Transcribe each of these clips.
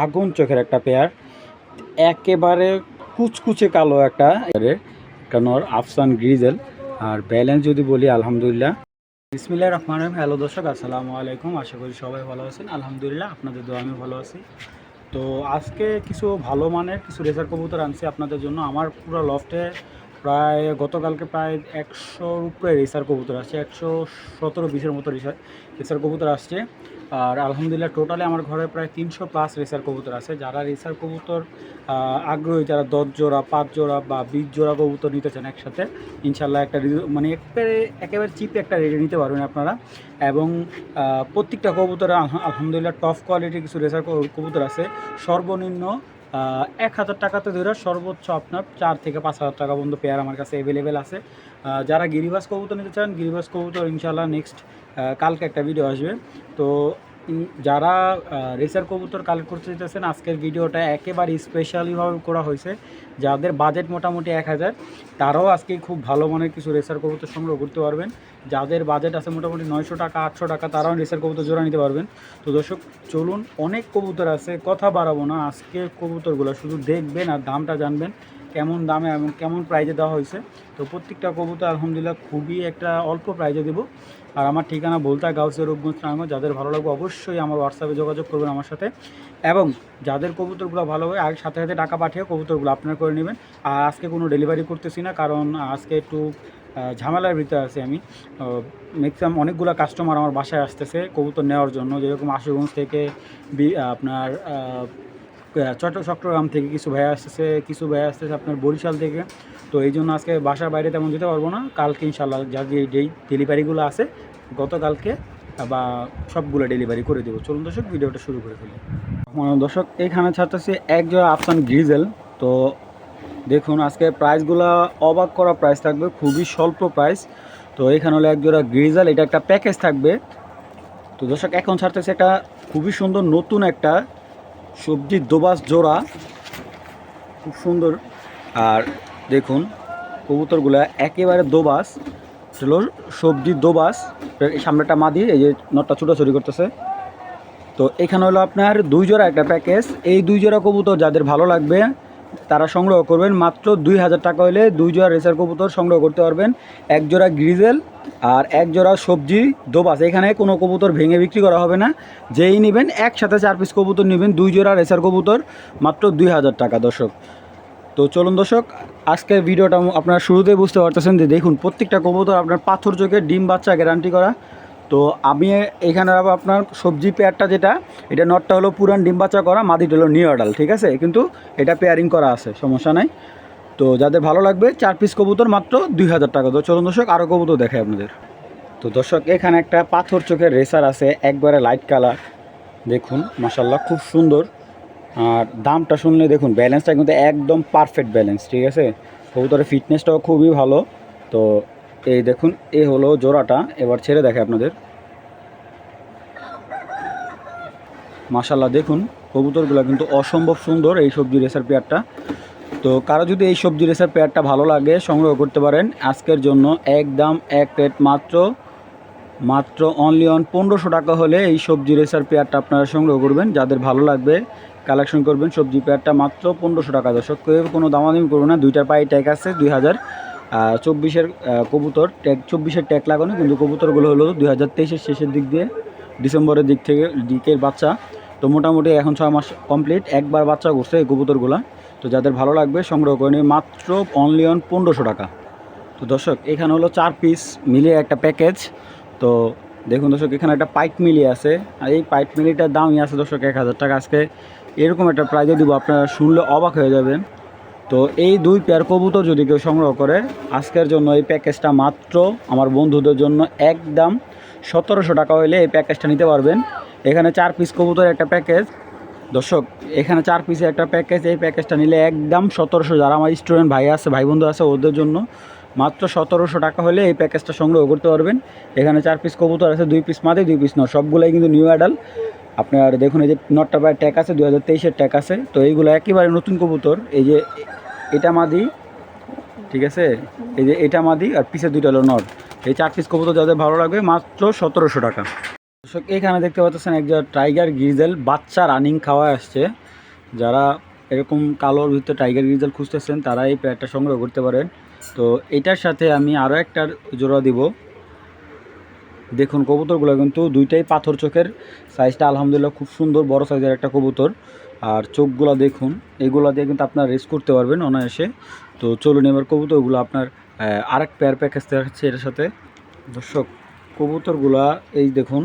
আগুন চোখের একটা পেয়ার, একেবারে কুচকুচে কালো একটা নর আফসান গ্রিজেল। আর ব্যালেন্স যদি বলি আলহামদুলিল্লাহ। বিসমিল্লাহির রহমানির রহিম। হ্যালো দর্শক, আসসালামু আলাইকুম। আশা করি সবাই ভালো আছেন। আলহামদুলিল্লাহ, আপনাদের দোয়া আমি ভালো আছি। তো আজকে কিছু ভালো মানের কিছু রেসার কবুতর আনছি আপনাদের জন্য। আমার পুরো লফটে প্রায় গতকালকে প্রায় 100-র উপরে রেসার কবুতর আসছে, 117-20-এর মতো রেসার কবুতর আসছে। আর আলহামদুলিল্লাহ টোটালি আমার ঘরে প্রায় 300+ রেসার কবুতর আছে। যারা রেসার কবুতর আগ্রহী, যারা 10 জোড়া 5 জোড়া বা 20 জোড়া কবুতর নিতে চান একসাথে, ইনশাল্লাহ একটা মানে একেবারে চিপে একটা রেটে নিতে পারবেন আপনারা। এবং প্রত্যেকটা কবুতরে আলহামদুলিল্লাহ টপ কোয়ালিটির কিছু রেসার কবুতর আছে। সর্বনিম্ন 1000 টাকাতে ধরে সর্বোচ্চ আপনার 4 থেকে 5000 টাকা পর্যন্ত পেয়ার আমার কাছে অ্যাভেলেবেল আছে। যারা গিরিবাস কবুতর নিতে চান, গিরিবাস কবুতর ইনশাল্লাহ নেক্সট কালকে একটা ভিডিও আসবে। তো যারা রেসার কবুতর কালেক্ট করতে চাইতেছেন, আজকের ভিডিওটা একেবারে স্পেশালিভাবে করা হয়েছে। যাদের বাজেট মোটামুটি 1000, তারাও আজকে খুব ভালো মানের কিছু রেসার কবুতর সংগ্রহ করতে পারবেন। যাদের বাজেট আছে মোটামুটি 900 টাকা 800 টাকা, তারাও রেসার কবুতর জোড়া নিতে পারবেন। তো দর্শক চলুন, অনেক কবুতর আছে, কথা বাড়াবো না। আজকের কবুতরগুলো শুধু দেখবেন আর দামটা জানবেন কেমন দামে এবং কেমন প্রাইজে দেওয়া হয়েছে। তো প্রত্যেকটা কবুতর আলহামদুলিল্লাহ খুবই একটা অল্প প্রাইজে দেবো। আর আমার ঠিকানা বলতা গাউসিয়া রূপগঞ্জ নারায়ণগঞ্জ। যাদের ভালো লাগবে অবশ্যই আমার হোয়াটসঅ্যাপে যোগাযোগ করবেন আমার সাথে। এবং যাদের কবুতরগুলো ভালো হয় আগে সাথে সাথে টাকা পাঠিয়ে কবুতরগুলো আপনারা করে নেবেন। আর আজকে কোনো ডেলিভারি করতেছি না, কারণ আজকে একটু ঝামেলার ভিতরে আছি আমি। ম্যাক্সিমাম অনেকগুলো কাস্টমার আমার বাসায় আসতেছে কবুতর নেওয়ার জন্য, যেরকম আশুগঞ্জ থেকে আপনার চট্টগ্রাম থেকে কিছু ভাইয়া আসতেছে আপনার বরিশাল থেকে। তো এই জন্য আজকে বাসার বাইরে তেমন যেতে পারবো না। কালকে ইনশাল্লাহ যেই ডেলিভারিগুলো আছে গতকালকে বা সবগুলো ডেলিভারি করে দেবো। চলুন দর্শক ভিডিওটা শুরু করে ফেলি। দর্শক এইখানে ছাড়তেছে এক জোড়া আফসান গ্রিজেল। তো দেখুন আজকে প্রাইসগুলো অবাক করা প্রাইস থাকবে, খুবই স্বল্প প্রাইস। তো এখানে হলো এক জোড়া গ্রিজেল, এটা একটা প্যাকেজ থাকবে। তো দর্শক এখন ছাড়তেছে একটা খুবই সুন্দর নতুন একটা সবজির দোবাস জোড়া, খুব সুন্দর। আর দেখুন কবুতরগুলো একেবারে দোবাস, হলো সবজির দোবাস। সামনেটা মাদি, এই যে নটটা ছুটোছুটি করতেছে। তো এখানে হলো আপনার 2 জোড়া একটা প্যাকেজ। এই 2 জোড়া কবুতর যাদের ভালো লাগবে তারা সংগ্রহ করবেন। মাত্র 2000 টাকা হলে 2 জোড়া রেসার কবুতর সংগ্রহ করতে পারবেন। এক জোড়া গ্রিজেল আর এক জোড়া সবজি দোবাস। এখানে কোনো কবুতর ভেঙে বিক্রি করা হবে না। যেই নেবেন একসাথে 4 পিস কবুতর নেবেন, 2 জোড়া রেসার কবুতর, মাত্র 2000 টাকা দর্শক। তো চলুন দর্শক, আজকের ভিডিওটা আপনারা শুরুতেই বুঝতে পারতেছেন যে দেখুন প্রত্যেকটা কবুতর আপনার পাথর চোখের ডিম বাচ্চা গ্যারান্টি করা। তো আমি এখানে আপনার সবজি পেয়ারটা যেটা, এটা নটটা হলো পুরান ডিম বাচ্চা করা, মাদিটা হলো নিউ অ্যাডাল, ঠিক আছে, কিন্তু এটা পেয়ারিং করা আছে, সমস্যা নাই। তো যাদের ভালো লাগবে 4 পিস কবুতর মাত্র 2000 টাকা। তো চলুন দর্শক আরও কবুতর দেখাই আপনাদের। তো দর্শক এখানে একটা পাথর চোখের রেসার আছে, একবারে লাইট কালার, দেখুন মাশাল্লাহ খুব সুন্দর। আর দামটা শুনলে দেখুন ব্যালেন্সটা কিন্তু একদম পারফেক্ট ব্যালেন্স, ঠিক আছে। কবুতরের ফিটনেসটাও খুবই ভালো। তো এই দেখুন এই হলো জোড়াটা, এবার ছেড়ে দেখে আপনাদের। মাশাল্লাহ দেখুন কবুতরগুলো কিন্তু অসম্ভব সুন্দর এই সবজি রেসার পেয়ারটা। তো কারো যদি এই সবজি রেসার পেয়ারটা ভালো লাগে সংগ্রহ করতে পারেন। আজকের জন্য একদম এক রেট মাত্র অনলি অন 1500 টাকা হলে এই সবজি রেসার পেয়ারটা আপনারা সংগ্রহ করবেন। যাদের ভালো লাগবে কালেকশন করবেন। সবজি পেয়ারটা মাত্র 1500 টাকা দর্শক, কেউ কোনো দামাদামি করবে না। 2টার পায়ে ট্যাগ আছে, 2024-এর কবুতর, ট্যাগ 24-এর ট্যাগ লাগানো, কিন্তু কবুতরগুলো হলো 2023-এর শেষের দিক দিয়ে ডিসেম্বরের দিকের বাচ্চা। তো মোটামুটি এখন 6 মাস কমপ্লিট, একবার বাচ্চা করছে এই কবুতরগুলো। তো যাদের ভালো লাগবে সংগ্রহ করে নিন মাত্র অনলি অন 1500 টাকা। তো দর্শক এখানে হলো 4 পিস মিলিয়ে একটা প্যাকেজ। তো দেখুন দর্শক এখানে একটা পাইট মিলি আছে, আর এই পাইট মিলিটার দামই আছে দর্শক 1000 টাকা। আজকে এরকম একটা প্রাইজে দিব, আপনারা শুনলে অবাক হয়ে যাবেন। তো এই 2 পেয়ার কবুতর যদি কেউ সংগ্রহ করে, আজকের জন্য এই প্যাকেজটা মাত্র আমার বন্ধুদের জন্য একদম 1700 টাকা হলে এই প্যাকেজটা নিতে পারবেন। এখানে 4 পিস কবুতর একটা প্যাকেজ দর্শক, এখানে 4 পিসে একটা প্যাকেজ। এই প্যাকেজটা নিলে একদম 1700, যারা আমার স্টুডেন্ট ভাই আছে, ভাই বন্ধু আছে, ওদের জন্য মাত্র 1700 টাকা হলে এই প্যাকেজটা সংগ্রহ করতে পারবেন। এখানে 4 পিস কবুতর আছে, 2 পিস মাদি 2 পিস নট, সবগুলোই কিন্তু নিউ অ্যাডাল। আপনার দেখুন এই যে নটটা পায়ে ট্যাগ আছে, 2023-এর ট্যাগ আছে। তো এইগুলো একেবারে নতুন কবুতর। এই যে এটা মাদি, ঠিক আছে, এই যে এটা মাদি আর পিসের 2টা হলো নট। এই 4 পিস কবুতর যাদের ভালো লাগবে মাত্র 1700 টাকা। দর্শক এখানে দেখতে পাচ্ছেন একজন টাইগার গ্রিজেল বাচ্চা রানিং খাওয়া আসছে। যারা এরকম কালোর ভিতরে টাইগার গ্রিজেল খুঁজতেছেন তারা এই পেয়ারটা সংগ্রহ করতে পারেন। তো এটার সাথে আমি আরও একটা জোড়া দিব। দেখুন কবুতরগুলো কিন্তু দুইটাই পাথর চোখের, সাইজটা আলহামদুলিল্লাহ খুব সুন্দর বড় সাইজের একটা কবুতর। আর চোখগুলো দেখুন, এগুলো দিয়ে কিন্তু আপনার রেস করতে পারবেন অনায়াসে। তো চলুন এবার কবুতরগুলো আপনার আরেক পেয়ার প্যাকেজ দেখাচ্ছে এটার সাথে। দর্শক কবুতরগুলা এই দেখুন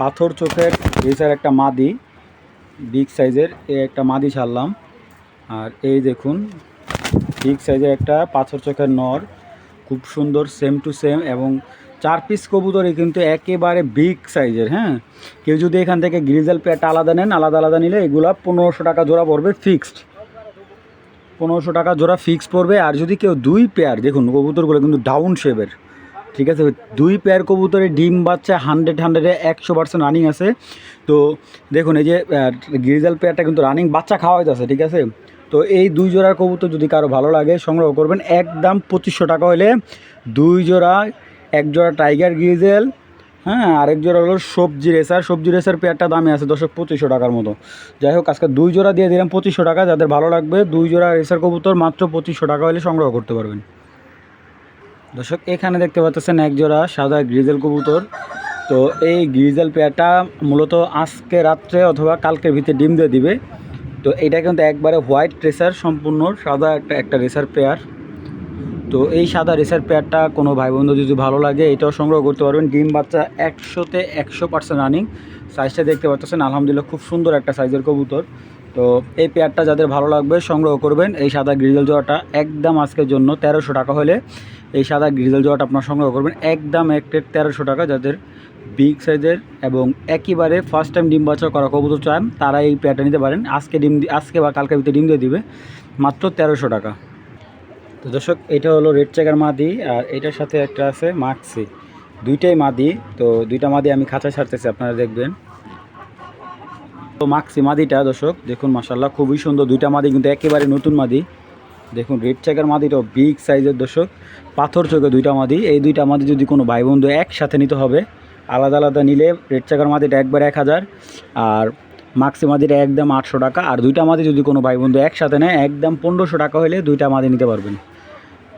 পাথর চোখের রেসার একটা মাদি বিগ সাইজের, এই একটা মাদি ছাড়লাম। আর এই দেখুন বিগ সাইজের একটা পাথর চোখের নর, খুব সুন্দর সেম টু সেম, এবং 4 পিস কবুতরই কিন্তু একেবারে বিগ সাইজের। হ্যাঁ, কেউ যদি এখান থেকে গ্রিজেল পেয়ারটা আলাদা নেন, আলাদা আলাদা নিলে এগুলো 1500 টাকা জোড়া পড়বে ফিক্সড, 1500 টাকা জোড়া ফিক্স পড়বে। আর যদি কেউ 2 পেয়ার, দেখুন কবুতরগুলো কিন্তু ডাউন শেপের, ঠিক আছে, 2 পেয়ার কবুতরে ডিম বাচ্চা 100-100-এ 100% রানিং আছে। তো দেখুন এই যে গ্রিজেল পেয়ারটা কিন্তু রানিং বাচ্চা খাওয়াই আছে, ঠিক আছে। তো এই 2 জোড়ার কবুতর যদি কারো ভালো লাগে সংগ্রহ করবেন, একদম 2500 টাকা হলে 2 জোড়া, 1 জোড়া টাইগার গ্রিজেল, হ্যাঁ, আরেক জোড়া হলো সবজি রেসার। সবজি রেসার পেয়ারটা দামে আছে দর্শক 2500 টাকার মতো। যাই হোক আজকে 2 জোড়া দিয়ে দিলাম 2500 টাকা। যাদের ভালো লাগবে 2 জোড়া রেসার কবুতর মাত্র 2500 টাকা হলে সংগ্রহ করতে পারবেন। দর্শক এখানে দেখতে পাচ্ছেন এক জোড়া সাদা গ্রিজেল কবুতর। তো এই গ্রিজেল পেয়ারটা মূলত আজকে রাত্রে অথবা কালকের ভিতরে ডিম দিয়ে দিবে। তো এটা কিন্তু একবারে হোয়াইট রেসার, সম্পূর্ণ সাদা একটা রেসার পেয়ার। তো এই সাদা রেসার পেয়ারটা কোনো ভাই বন্ধু যদি ভালো লাগে এটাও সংগ্রহ করতে পারবেন। ডিম বাচ্চা 100-তে 100% রানিং। সাইজটা দেখতে পাচ্ছেন আলহামদুলিল্লাহ খুব সুন্দর একটা সাইজের কবুতর। তো এই পেয়ারটা যাদের ভালো লাগবে সংগ্রহ করবেন। এই সাদা গ্রিজেল জোড়াটা একদম আজকের জন্য 1300 টাকা হলে এই সাদা গ্রিজেল জোড়াটা আপনারা সংগ্রহ করবেন একদম এক রেট 1300 টাকা। যাদের বিগ সাইজের এবং একেবারে ফার্স্ট টাইম ডিম বাচ্চা করা কবুতর চান তারা এই পেয়ারটা নিতে পারেন। আজকে বা কালকের ভিতরে ডিম দিয়ে দিবে মাত্র 1300 টাকা। তো দর্শক এটা হলো রেড চেকার মাদি, আর এটার সাথে একটা আছে মাক্সি, দুইটাই মাদি। তো দুইটা মাদি আমি খাঁচায় ছাড়তেছি, আপনারা দেখবেন। তো মাক্সি মাদিটা দর্শক দেখুন মাশাআল্লাহ খুবই সুন্দর, দুইটা মাদি কিন্তু একেবারে নতুন মাদি। দেখুন রেড চেকার মাদিটাও বিগ সাইজের দর্শক, পাথর চোখে দুইটা মাদি। এই দুইটা মাদি যদি কোনো ভাই বন্ধু একসাথে নিতে হবে, আলাদা আলাদা নিলে রেড চেকার মাদিটা একবার 1000, আর মাক্সি মাদিটা একদম 800 টাকা। আর দুইটা মাদি যদি কোনো ভাই বন্ধু একসাথে নেয় একদম 1500 টাকা হলে দুইটা মাদি নিতে পারবেন,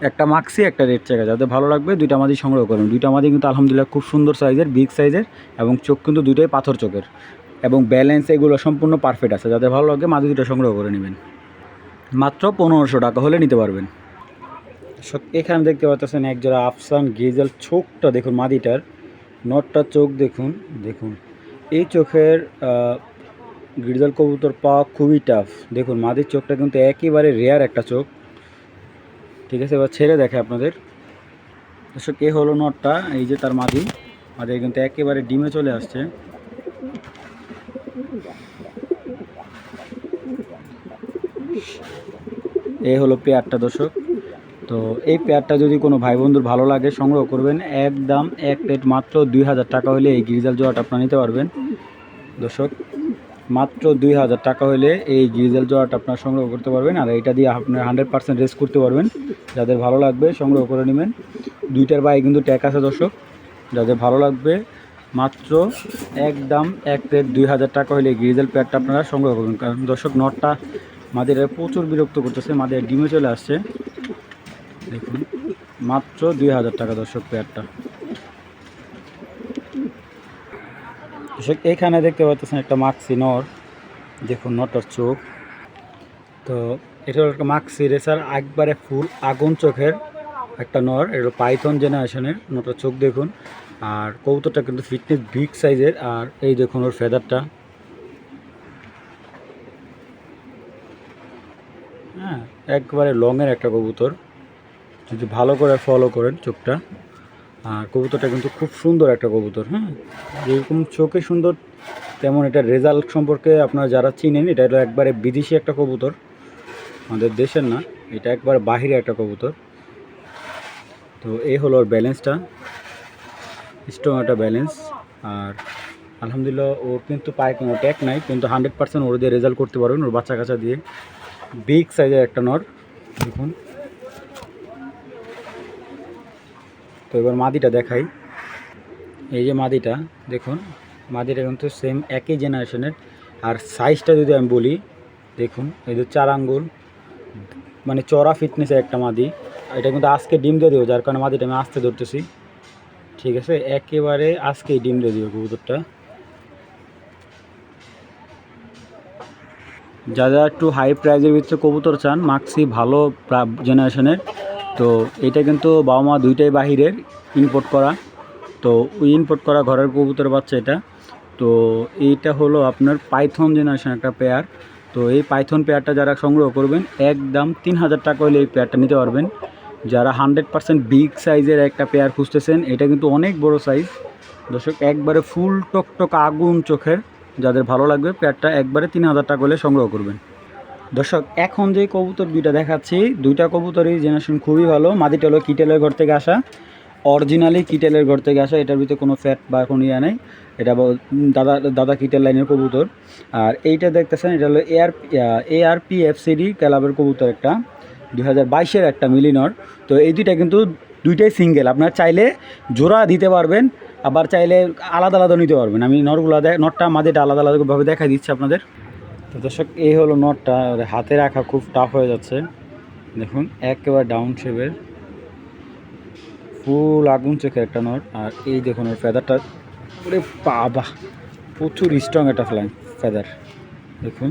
একটা মাক্সি একটা রেড চেকার। যাদের ভালো লাগবে দুইটা মাদি সংগ্রহ করুন। দুইটা মাদি কিন্তু আলহামদুলিল্লাহ খুব সুন্দর সাইজের, বিগ সাইজের, এবং চোখ কিন্তু দুইটাই পাথর চোখের, এবং ব্যালেন্স এগুলো সম্পূর্ণ পারফেক্ট আছে। যাদের ভালো লাগে মাদি দুটো সংগ্রহ করে নেবেন, মাত্র 1500 টাকা হলে নিতে পারবেন। এখানে দেখতে পাচ্ছেন এক জোড়া আফসান গ্রিজেল, চোখটা দেখুন মাদিটার, নটটার চোখ দেখুন। দেখুন এই চোখের গ্রিজেল কবুতর পাওয়া খুবই টাফ। দেখুন মাদির চোখটা কিন্তু একেবারে রেয়ার একটা চোখ, ঠিক আছে। এবার ছেড়ে দেখে আপনাদের দর্শক, এ হলো নটটা, এই যে তার মাদি কিন্তু একেবারে ডিমে চলে আসছে। এই হলো পেয়ারটা দর্শক। তো এই পেয়ারটা যদি কোনো ভাই বন্ধুর ভালো লাগে সংগ্রহ করবেন, একদম এক প্লেট মাত্র 2000 টাকা হলে এই গ্রিজেল জোড়াটা আপনারা নিতে পারবেন দর্শক। মাত্র 2000 টাকা হলে এই গ্রিজেল জোড়াটা আপনারা সংগ্রহ করতে পারবেন। আর এটা দিয়ে আপনার 100% রেস করতে পারবেন। যাদের ভালো লাগবে সংগ্রহ করে নেবেন। দুইটার বাইরে কিন্তু ট্যাগ আছে দর্শক। যাদের ভালো লাগবে মাত্র একদম এক প্লেট 2000 টাকা হলে এই গ্রিজেল পেয়ারটা আপনারা সংগ্রহ করবেন। কারণ দর্শক নটটা মাদের প্রচুর বিরক্ত করতেছে, মাদের ডিমে চলে আসছে। দেখুন মাত্র 2000 টাকা দর্শক পেয়ারটা। দর্শক এখানে দেখতে পাচ্ছেন একটা মাক্সি নর, দেখুন নটার চোখ। তো এটা হলো একটা মাক্সি রেসার, একবারে ফুল আগুন চোখের একটা নর। এটা পাইথন জেনারেশনের নটার চোখ দেখুন। আর কবুতরটা কিন্তু ফিটনেস বিগ সাইজের। আর এই দেখুন ওর ফেদারটা, হ্যাঁ একবারে লংয়ের একটা কবুতর, যদি ভালো করে ফলো করেন চোখটা। আর কবুতরটা কিন্তু খুব সুন্দর একটা কবুতর। হ্যাঁ, যেরকম চোখে সুন্দর তেমন এটা রেজাল্ট সম্পর্কে আপনারা যারা চিনেন, এটা হলো একবারে বিদেশি একটা কবুতর, আমাদের দেশের না, এটা একবার বাহিরে একটা কবুতর। তো এই হলো ওর ব্যালেন্সটা, স্ট্রং একটা ব্যালেন্স। আর আলহামদুলিল্লাহ ওর কিন্তু পায়ে কোনো ট্যাগ নাই, কিন্তু 100% ওর দিয়ে রেজাল্ট করতে পারবেন ওর বাচ্চা কাচ্চা দিয়ে। বিগ সাইজের একটা নর দেখুন। তো এবার মাদিটা দেখাই, এই যে মাদিটা দেখুন মাদিটা কিন্তু সেম একই জেনারেশনের। আর সাইজটা যদি আমি বলি, দেখুন এই যে 4 আঙ্গুল, মানে চড়া ফিটনেসের একটা মাদি। এটা কিন্তু আজকে ডিম দিয়ে দেবো, যার কারণে মাদিটা আমি আস্তে ধরতেছি। ঠিক আছে, একেবারে আজকেই ডিম দিয়ে দিব কবুতরটা। যারা একটু হাই প্রাইজের ভিতরে কবুতর চান, মাক্সি ভালো জেনারেশনের, তো এটা কিন্তু বাবা মা দুইটাই বাহিরের ইম্পোর্ট করা। তো ওই ইম্পোর্ট করা ঘরের কবুতর বাচ্চা এটা। তো এইটা হলো আপনার পাইথন জেনারেশন একটা পেয়ার। তো এই পাইথন পেয়ারটা যারা সংগ্রহ করবেন, একদম 3000 টাকা হলে এই পেয়ারটা নিতে পারবেন। যারা 100% বিগ সাইজের একটা পেয়ার খুঁজতেছেন, এটা কিন্তু অনেক বড় সাইজ দর্শক, একবারে ফুল টকটক আগুন চোখের। যাদের ভালো লাগবে পেয়ারটা, একবারে 3000 টাকা হলে সংগ্রহ করবেন। দর্শক এখন যে কবুতর দুইটা দেখাচ্ছি, দুইটা কবুতরই জেনারেশন খুবই ভালো। মাদিটা হলো কিটেলের ঘর থেকে আসা, অরিজিনালি কিটেলের ঘর থেকে আসা। এটার ভিতরে কোনো ফ্যাট বা কোনো ইয়ে নেই, এটা দাদা কিটেল লাইনের কবুতর। আর এইটা দেখতেছেন, এটা হলো ARPFCD ক্যালাবের কবুতর, একটা 2022-এর একটা মিলিনর। তো এই দুইটা কিন্তু দুইটাই সিঙ্গেল, আপনার চাইলে জোড়া দিতে পারবেন, আবার চাইলে আলাদা আলাদা নিতে পারবেন। আমি নটটা মাদিটা আলাদা আলাদাভাবে দেখা দিচ্ছি আপনাদের। তো দর্শক এই হলো নটটা, হাতে রাখা খুব টাফ হয়ে যাচ্ছে। দেখুন একেবারে ডাউন শেপের, ফুল আগুন চোখে একটা নট। আর এই দেখুন ওর ফেদারটা, ওরে বাবা, প্রচুর স্ট্রং একটা ফেদার দেখুন।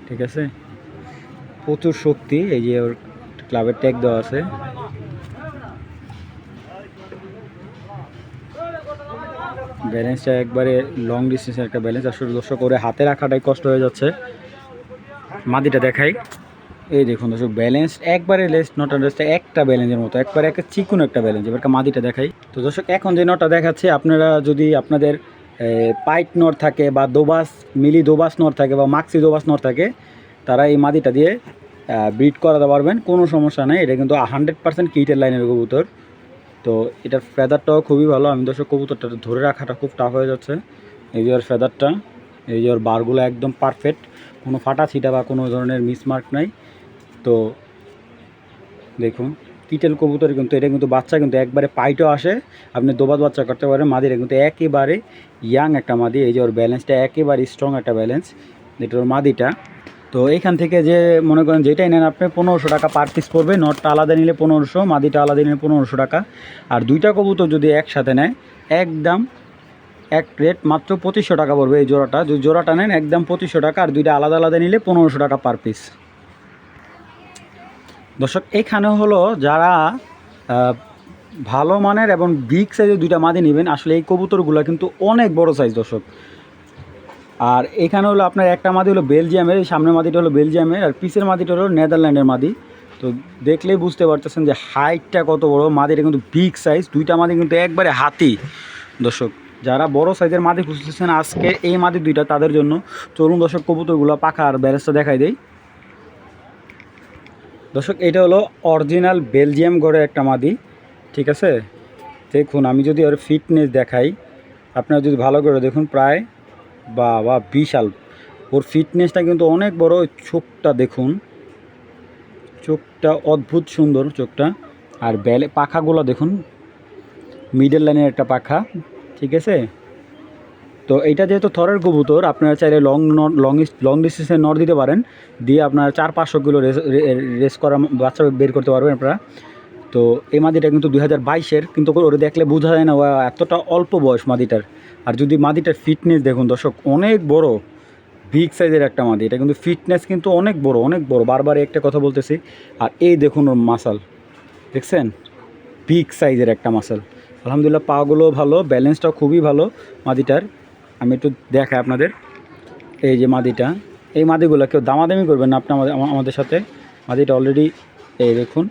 ঠিক আছে, প্রচুর শক্তি। এই যে ওর ক্লাবের ট্যাগ দেওয়া আছে। ব্যালেন্সটা একবারে লং ডিস্টেন্সের একটা ব্যালেন্স। আসলে দর্শক করে হাতে রাখাটাই কষ্ট হয়ে যাচ্ছে। মাদিটা দেখাই, এই দেখুন দর্শক ব্যালেন্স একবারে নটা ড্রেসটা একটা ব্যালেন্সের মতো, একবারে একটা চিকুন একটা ব্যালেন্স। এবার মাদিটা দেখাই। তো দর্শক এখন যে নটা দেখাচ্ছে, আপনারা যদি আপনাদের পাইট নট থাকে বা মিলি দোবাস নট থাকে বা মাক্সি দোবাস নট থাকে, তারা এই মাদিটা দিয়ে ব্রিড করাতে পারবেন, কোনো সমস্যা নেই। এটা কিন্তু 100% কিটের লাইনের কবুতর। তো এটার ফেদারটাও খুবই ভালো। আমি দর্শক কবুতরটা ধরে রাখাটা খুব টাফ হয়ে যাচ্ছে। এই যে ওর ফেদারটা, এই যে ওর বারগুলো একদম পারফেক্ট, কোনো ফাটা ছিটা বা কোনো ধরনের মিসমার্ক নাই। তো দেখুন কিটেল কবুতর কিন্তু এটা কিন্তু বাচ্চা কিন্তু একবারে পাইটও আসে, আপনি দোবাত বাচ্চা করতে পারেন। মাদিরা কিন্তু একেবারে ইয়াং একটা মাদি। এই যে ওর ব্যালেন্সটা একেবারে স্ট্রং একটা ব্যালেন্স, যেটা ওর মাদিটা। তো এইখান থেকে যে মনে করেন যেটাই নেন আপনি 1500 টাকা পার পিস পড়বে। নটটা আলাদা নিলে 1500, মাদিটা আলাদা নিলে 1500 টাকা। আর দুইটা কবুতর যদি একসাথে নেয়, একদম এক রেট মাত্র 2500 টাকা পড়বে এই জোড়াটা। যদি জোড়াটা নেন একদম 2500 টাকা, আর দুইটা আলাদা আলাদা নিলে 1500 টাকা পার পিস। দর্শক এখানে হলো যারা ভালো মানের এবং বিগ সাইজের দুইটা মাদি নেবেন, আসলে এই কবুতরগুলো কিন্তু অনেক বড় সাইজ দর্শক। আর এখানে হলো আপনার একটা মাদি হলো বেলজিয়ামের, এই সামনের মাদিটা হলো বেলজিয়ামের, আর পিসের মাদিটা হলো নেদারল্যান্ডের মাদি। তো দেখলেই বুঝতে পারতেছেন যে হাইটটা কত বড়। মাদিটা কিন্তু বিগ সাইজ, দুইটা মাদি কিন্তু একবারে হাতি দর্শক। যারা বড় সাইজের মাদি খুঁজতেছেন, আজকে এই মাদি দুইটা তাদের জন্য। চলুন দর্শক কবুতরগুলো পাখা আর ব্যারেজটা দেখাই দেই। দর্শক এটা হলো অরিজিনাল বেলজিয়াম গড়ের একটা মাদি। ঠিক আছে, দেখুন আমি যদি ওর ফিটনেস দেখাই, আপনারা যদি ভালো করে দেখুন, প্রায় বা বিশাল ওর ফিটনেসটা কিন্তু অনেক বড়। চোখটা দেখুন, চোখটা অদ্ভুত সুন্দর চোখটা। আর পাখাগুলো দেখুন, মিডল লাইনের একটা পাখা। ঠিক আছে, তো এইটা যেহেতু থরের কবুতর, আপনারা চাইলে লং ডিস্টেন্সে নর দিতে পারেন, দিয়ে আপনারা 400-500 কিলো রেস করা বাচ্চা বের করতে পারবেন আপনারা। তো এই মাদিটা কিন্তু 2022-এর, কিন্তু ওরে দেখলে বোঝা যায় না এতটা অল্প বয়স মাদিটার। আর যদি মাদিটার ফিটনেস দেখুন দর্শক, অনেক বড় বিগ সাইজের একটা মাদি। এটা কিন্তু ফিটনেস কিন্তু অনেক বড় অনেক বড়, বারবার একটা কথা বলতেছি। আর এই দেখুন ওর মাসাল, দেখছেন বিগ সাইজের একটা মাসাল। আলহামদুলিল্লাহ পাগুলো ভালো, ব্যালেন্সটাও খুবই ভালো মাদিটার। আমি একটু দেখাই আপনাদের। এই যে মাদিটা, এই মাদিগুলো কেউ দামাদামি করবেন না আপনি আমাদের সাথে। মাদিটা অলরেডি এই দেখুন,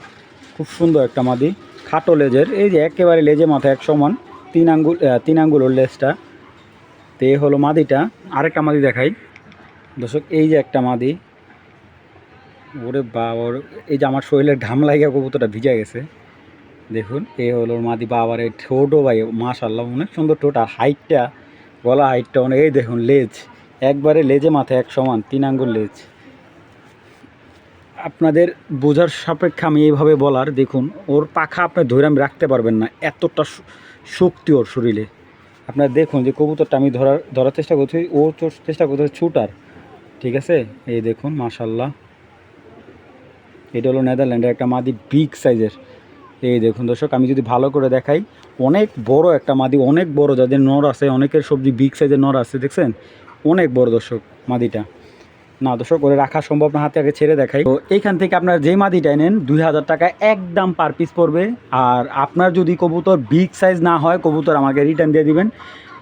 খুব সুন্দর একটা মাদি, খাটো লেজের। এই যে একেবারে লেজে মাথা এক সমান, 3 আঙ্গুল ওর লেজটা। তো এই হলো মাদিটা। আরেকটা মাদি দেখাই দর্শক, এই যে একটা মাদি, ওরে ওর এই যে আমার শরীরের ঘাম লাগিয়ে কবুতরটা ভিজে গেছে। দেখুন এই হলো ওর মাদি। বাবার এই ঠোঁটও ভাই মাশাআল্লাহ অনেক সুন্দর ঠোঁট। আর হাইটটা, গলা হাইটটা অনেক। এই দেখুন লেজ, একবারে লেজে মাথা এক সমান, 3 আঙ্গুল লেজ। আপনাদের বোঝার সাপেক্ষে আমি এইভাবে বলার, দেখুন ওর পাখা আপনি ধরে আমি রাখতে পারবেন না, এতটা শক্তি ওর শরীরে। আপনারা দেখুন যে কবুতরটা আমি ধরার চেষ্টা করছি, ও চেষ্টা করতেছে ছুটার। ঠিক আছে, এই দেখুন মাশাল্লাহ, এটা হলো নেদারল্যান্ডের একটা মাদি, বিগ সাইজের। এই দেখুন দর্শক, আমি যদি ভালো করে দেখাই, অনেক বড় একটা মাদি, অনেক বড়, যাদের নর আছে, অনেকের সবজি বিগ সাইজের নর আছে, দেখছেন অনেক বড় দর্শক মাদিটা। না দর্শক, ওরে রাখা সম্ভব না, হাতে আগে ছেড়ে দেখাই। তো এইখান থেকে আপনার যে মাদিটাই নেন 2000 টাকা একদম পার পিস পড়বে। আর আপনার যদি কবুতর বিগ সাইজ না হয়, কবুতর আমাকে রিটার্ন দিয়ে দিবেন,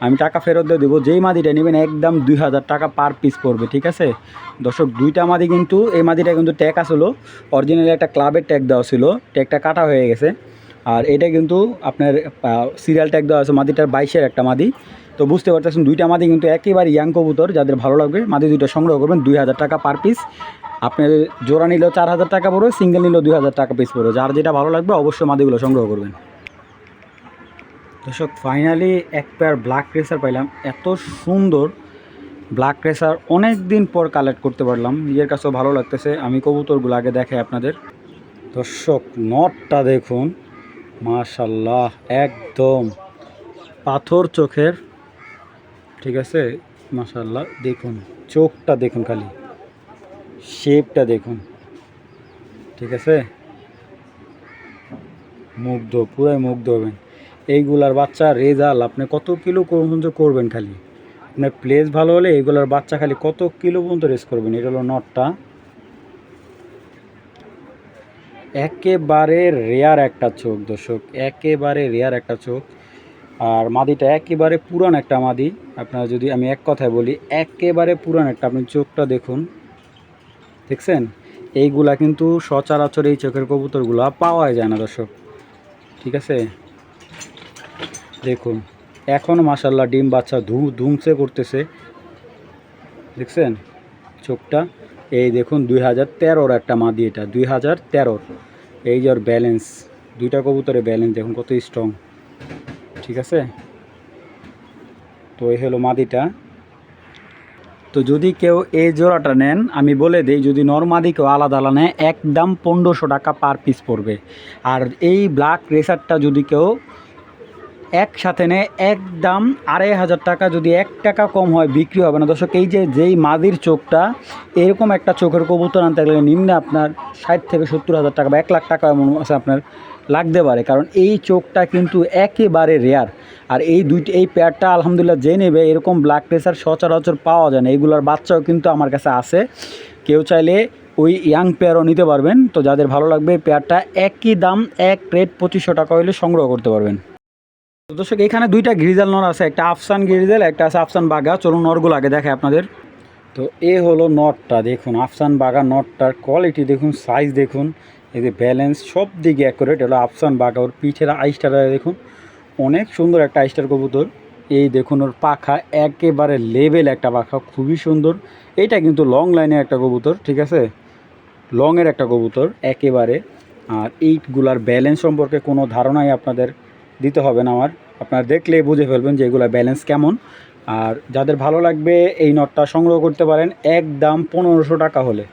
আমি টাকা ফেরত দিয়ে দেবো। যেই মাদিটা নেবেন একদম 2000 টাকা পার পিস পড়বে। ঠিক আছে দর্শক, দুইটা মাদি কিন্তু, এই মাদিটা কিন্তু ট্যাগ আসলো, অরিজিনালি একটা ক্লাবের ট্যাগ দেওয়া ছিল, ট্যাগটা কাটা হয়ে গেছে। আর এটা কিন্তু আপনার সিরিয়াল ট্যাগ দেওয়া আছে, মাদিটার 22-এর একটা মাদি। তো বুঝতে পারতেছেন দুইটা মাদি কিন্তু একেবারে ইয়াং কবুতর, যাদের ভালো লাগবে মাদি দুইটা সংগ্রহ করবেন। 2000 টাকা পার পিস। আপনার জোড়া নিলেও 4000 টাকা পড়বে, সিঙ্গেল নিলেও 2000 টাকা পিস পড়বে। যার যেটা ভালো লাগবে অবশ্যই মাদিগুলো সংগ্রহ করবেন। দর্শক ফাইনালি এক পেয়ার ব্ল্যাক রেসার পাইলাম, এত সুন্দর ব্ল্যাক রেসার অনেক দিন পর কালেক্ট করতে পারলাম, নিজের কাছেও ভালো লাগতেছে। আমি কবুতরগুলো আগে দেখাই আপনাদের। দর্শক নটটা দেখুন মাশাল্লাহ, একদম পাথর চোখের। ঠিক আছে মাশাল্লাহ, দেখুন চোখটা দেখুন, খালি শেপটা দেখুন। ঠিক আছে, মুগ্ধ, পুরাই মুগ্ধ হবেন। এইগুলার বাচ্চা রেজাল্ট আপনি কত কিলো পর্যন্ত করবেন, খালি আপনার প্লেস ভালো হলে এইগুলার বাচ্চা খালি কত কিলো পর্যন্ত রেস করবেন। এটা হলো নটটা, একেবারে রেয়ার একটা চোখ দর্শক, একেবারে রেয়ার একটা চোখ। আর মাদিটা একেবারে পুরান একটা মাদি। আপনারা যদি আমি এক কথায় বলি, একেবারে পুরান একটা, আপনি চোখটা দেখুন, দেখছেন এইগুলা কিন্তু সচরাচর এই চোখের কবুতরগুলো পাওয়া যায় না দর্শক। ঠিক আছে, দেখুন এখন মাশাল্লাহ ডিম বাচ্চা ধুমসে করতেছে, দেখছেন চোখটা। এই দেখুন 2013-র একটা মাদি, এটা 2013-র। এই যে ওর ব্যালেন্স, দুইটা কবুতরের ব্যালেন্স দেখুন কত স্ট্রং। ঠিক আছে, তো এই হলো মাদিটা। তো যদি কেউ এই জোড়াটা নেন, আমি বলে দিই, যদি নর্মাদি কেউ আলাদা আলাদা নেয় একদম 1500 টাকা পার পিস পড়বে। আর এই ব্ল্যাক রেসারটা যদি কেউ একসাথে নেয় একদম 2500 টাকা, যদি 1 টাকা কম হয় বিক্রি হবে না দর্শক। এই যে যেই মাদির চোখটা, এরকম একটা চোখের কবুতর আনতে গেলে নিম্নে আপনার 60 থেকে 70 হাজার টাকা বা 1 লাখ টাকা এমন আছে আপনার লাগতে পারে, কারণ এই চোখটা কিন্তু একেবারে রেয়ার। আর এই পেয়ারটা আলহামদুলিল্লাহ যে নেবে, এরকম ব্ল্যাক রেসার সচরাচর পাওয়া যায় না। এইগুলোর বাচ্চাও কিন্তু আমার কাছে আছে, কেউ চাইলে ওই ইয়াং পেয়ারও নিতে পারবেন। তো যাদের ভালো লাগবে এই পেয়ারটা একই দাম, এক রেট 2500 টাকা হলে সংগ্রহ করতে পারবেন। তো দর্শক এখানে দুইটা গ্রিজাল নর আছে, একটা আফসান গ্রিজাল, একটা আছে আফসান বাগা। চলুন নরগুলো আগে দেখায় আপনাদের। তো এ হলো নটটা, দেখুন আফসান বাগা নটটার কোয়ালিটি দেখুন, সাইজ দেখুন, এই যে ব্যালেন্স সব দিকে অ্যাকুরেট। হলো আফসান বাগা, ওর পিঠের আইসটা দেখুন, অনেক সুন্দর একটা আইসটার কবুতর। এই দেখুন ওর পাখা একেবারে লেভেল একটা পাখা, খুবই সুন্দর। এইটা কিন্তু লং লাইনের একটা কবুতর, ঠিক আছে, লংয়ের একটা কবুতর একেবারে। আর এইগুলার ব্যালেন্স সম্পর্কে কোনো ধারণাই আপনাদের দিতে হবে না আমার, আপনারা দেখলেই বুঝে ফেলবেন যে এগুলা ব্যালেন্স কেমন। আর যাদের ভালো লাগবে এই নটটা সংগ্রহ করতে পারেন একদম 1500 টাকা হলে।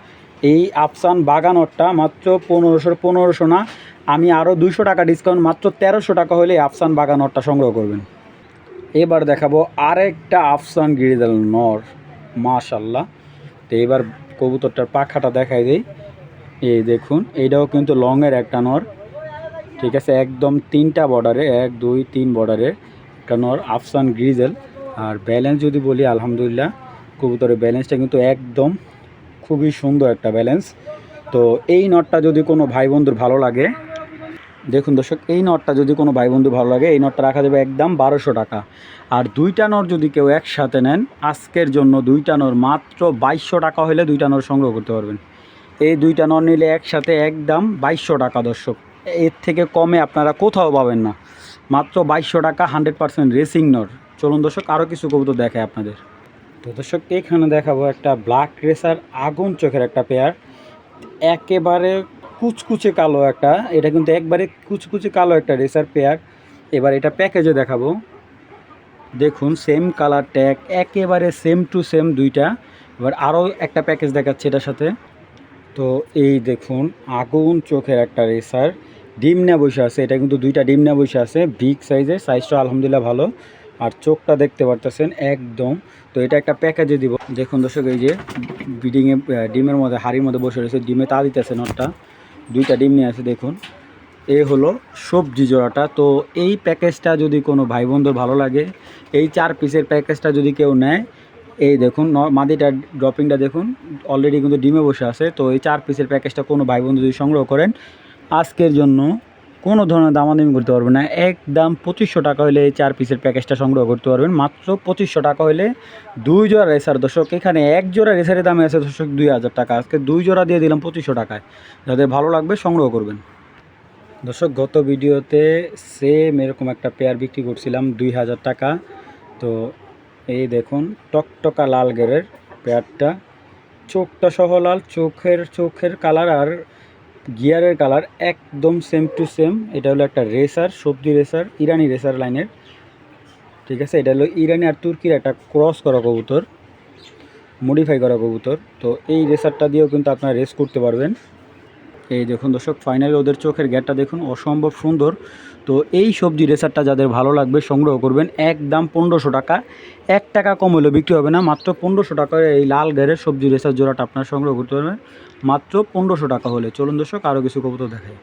এই আফসান বাগা নটটা মাত্র 1500 না, আমি আরও 200 টাকা ডিসকাউন্ট, মাত্র 1300 টাকা হলে আফসান বাগা নটটা সংগ্রহ করবেন। এবার দেখাবো আরেকটা আফসান গিরিজাল নর, মাশাল্লাহ। তো এবার কবুতরটার পাখাটা দেখাই দেই। এই দেখুন এইটাও কিন্তু লংয়ের একটা নর, ঠিক আছে, একদম 3টা বর্ডারে, 1 2 3 বর্ডারে একটা নর আফসান গ্রিজেল। আর ব্যালেন্স যদি বলি, আলহামদুলিল্লাহ কবুতরের ব্যালেন্সটা কিন্তু একদম খুবই সুন্দর একটা ব্যালেন্স। তো এই নটটা যদি কোনো ভাই বন্ধুর ভালো লাগে, দেখুন দর্শক এই নটটা যদি কোনো ভাই বন্ধু ভালো লাগে, এই নটটা রাখা যাবে একদম 1200 টাকা। আর দুইটা নর যদি কেউ একসাথে নেন, আজকের জন্য দুইটা নর মাত্র 2200 টাকা হলে দুইটা নর সংগ্রহ করতে পারবেন। এই দুইটা নর নিলে একসাথে একদম 2200 টাকা দর্শক, এর থেকে কমে আপনারা কোথাও পাবেন না, মাত্র 2200 টাকা 100% রেসিং নর। চলুন দর্শক আরও কিছু কবুতর দেখায় আপনাদের। তো দর্শক এখানে দেখাবো একটা ব্ল্যাক রেসার আগুন চোখের একটা পেয়ার, একেবারে কুচকুচে কালো একটা, এটা কিন্তু একবারে কুচকুচে কালো একটা রেসার পেয়ার। এবার এটা প্যাকেজে দেখাবো, দেখুন সেম কালার ট্যাগ, একেবারে সেম টু সেম দুইটা। এবার আরও একটা প্যাকেজ দেখাচ্ছে এটার সাথে। তো এই দেখুন আগুন চোখের একটা রেসার, ডিম নিয়ে বসে আছে, এটা কিন্তু দুইটা ডিম নিয়ে বসে আছে, বিগ সাইজের, সাইজটা আলহামদুলিল্লাহ ভালো। আর চোখটা দেখতে পারতেছেন একদম। তো এটা একটা প্যাকেজে দিব। দেখুন দর্শক, এই যে ব্রিডিংয়ে ডিমের মধ্যে হাড়ির মধ্যে বসে রয়েছে, ডিমে তা দিতেছে নটটা, 2টা ডিম নিয়ে আছে দেখুন। এই হলো সবজি জোড়াটা। তো এই প্যাকেজটা যদি কোনো ভাই বন্ধুর ভালো লাগে, এই 4 পিসের প্যাকেজটা যদি কেউ নেয়, এই দেখুন মাদিটা ড্রপিংটা দেখুন অলরেডি কিন্তু ডিমে বসে আছে। তো এই 4 পিসের প্যাকেজটা কোনো ভাই বন্ধু যদি সংগ্রহ করেন, আজকের জন্য কোনো ধরনের দামাদামি করতে পারবেন না, একদম 2500 টাকা হলে এই 4 পিসের প্যাকেজটা সংগ্রহ করতে পারবেন। মাত্র 2500 টাকা হলে 2 জোড়া রেসার দর্শক। এখানে 1 জোড়া রেসারের দামে আছে দর্শক 2000 টাকা, আজকে 2 জোড়া দিয়ে দিলাম 2500 টাকায়। যাদের ভালো লাগবে সংগ্রহ করবেন। দর্শক, গত ভিডিওতে সেম এরকম একটা পেয়ার বিক্রি করছিলাম 2000 টাকা। তো এই দেখুন টকটকা লাল গেরের পেয়ারটা, চোখটা সহ লাল, চোখের কালার আর গিয়ারের কালার একদম সেম টু সেম। এটা হলো একটা রেসার, সবজি রেসার, ইরানি রেসার লাইনের, ঠিক আছে। এটা হলো ইরানি আর তুর্কির একটা ক্রস করা কবুতর, মডিফাই করা কবুতর। তো এই রেসারটা দিয়েও কিন্তু আপনারা রেস করতে পারবেন। এই দেখুন দর্শক, ফাইনালি ওদের চোখের গ্যাটটা দেখুন, অসম্ভব সুন্দর। তো এই সবজি রেসারটা যাদের ভালো লাগবে সংগ্রহ করবেন, একদম 1500 টাকা, 1 টাকা কম হলেও বিক্রি হবে না। মাত্র 1500 টাকায় এই লাল ঘেরের সবজি রেসার জোড়াটা আপনারা সংগ্রহ করতে পারবেন মাত্র 1500 টাকা হলে। চলুন দর্শক, আরও কিছু কবুতর দেখাই।